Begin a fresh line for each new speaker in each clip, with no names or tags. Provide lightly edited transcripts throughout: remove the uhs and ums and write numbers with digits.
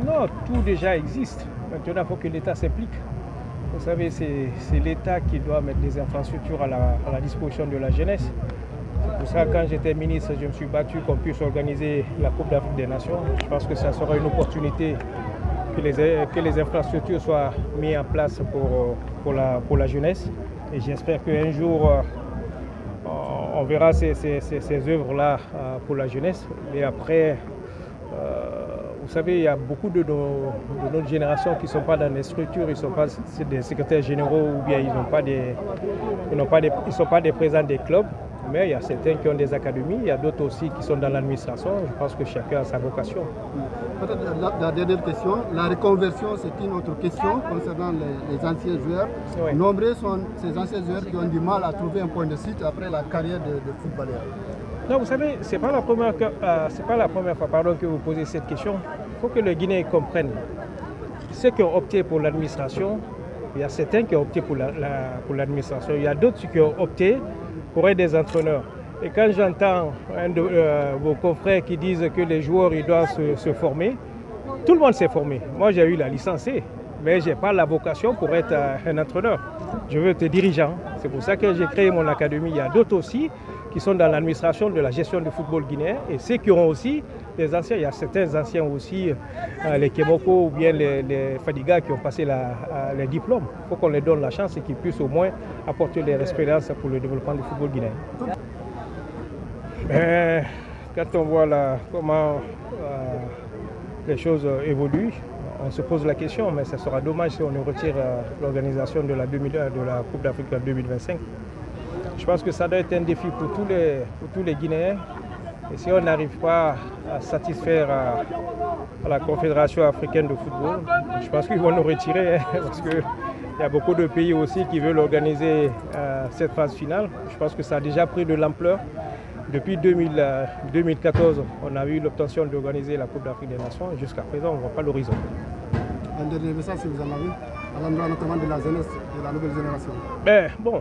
Non, tout déjà existe. Maintenant, il faut que l'État s'implique. Vous savez, c'est l'État qui doit mettre des infrastructures à la disposition de la jeunesse. C'est pour ça que quand j'étais ministre, je me suis battu qu'on puisse organiser la Coupe d'Afrique des Nations. Je pense que ça sera une opportunité que les infrastructures soient mises en place pour la jeunesse. Et j'espère qu'un jour, on verra ces œuvres-là pour la jeunesse. Et après, vous savez, il y a beaucoup de notre génération qui ne sont pas dans les structures, ils ne sont pas des secrétaires généraux ou bien ils ne sont pas des présidents des clubs. Mais il y a certains qui ont des académies, il y a d'autres aussi qui sont dans l'administration. Je pense que chacun a sa vocation.
Peut-être la dernière question, la reconversion, c'est une autre question concernant les anciens joueurs. Oui. Nombreux sont ces anciens joueurs qui ont du mal à trouver un point de suite après la carrière de footballeur.
Non, vous savez, ce n'est pas la première fois que vous posez cette question. Il faut que les Guinéens comprennent. Ceux qui ont opté pour l'administration, il y a certains qui ont opté pour l'administration. Il y a d'autres qui ont opté pour être des entraîneurs. Et quand j'entends un de vos confrères qui disent que les joueurs ils doivent se former, tout le monde s'est formé. Moi, j'ai eu la licence C, mais je n'ai pas la vocation pour être un entraîneur. Je veux être dirigeant. C'est pour ça que j'ai créé mon académie. Il y a d'autres aussi qui sont dans l'administration de la gestion du football guinéen et ceux qui ont aussi des anciens. Il y a certains anciens aussi, les Kemoko ou bien les Fadiga qui ont passé les diplômes. Il faut qu'on leur donne la chance et qu'ils puissent au moins apporter leur expérience pour le développement du football guinéen. Mais quand on voit comment les choses évoluent, on se pose la question, mais ce sera dommage si on retire l'organisation de la Coupe d'Afrique en 2025. Je pense que ça doit être un défi pour tous les Guinéens. Et si on n'arrive pas à satisfaire à la Confédération africaine de football, je pense qu'ils vont nous retirer, hein, parce qu'il y a beaucoup de pays aussi qui veulent organiser cette phase finale. Je pense que ça a déjà pris de l'ampleur. Depuis 2014, on a eu l'obtention d'organiser la Coupe d'Afrique des Nations. Jusqu'à présent, on ne voit pas l'horizon.
Un dernier message, si vous en avez, à l'endroit notamment de la jeunesse, de la nouvelle génération.
Ben, bon,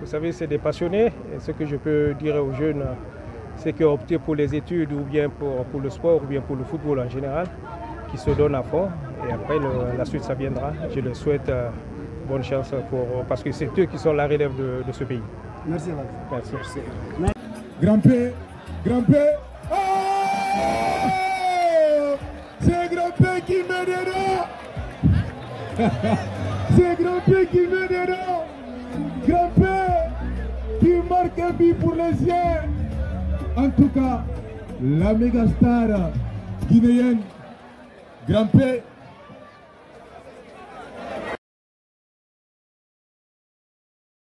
vous savez, c'est des passionnés. Et ce que je peux dire aux jeunes, c'est qu'ils ont opté pour les études ou bien pour le sport ou bien pour le football en général, qui se donnent à fond. Et après, la suite, ça viendra. Je leur souhaite bonne chance parce que c'est eux qui sont la relève de ce pays.
Merci.
Merci.
Grand-père. Oh, c'est Grand-père qui m'aidera. C'est Grand-père qui m'aidera. Grand-père qui marque un but pour les siens. En tout cas, la méga star guinéenne, Grand-père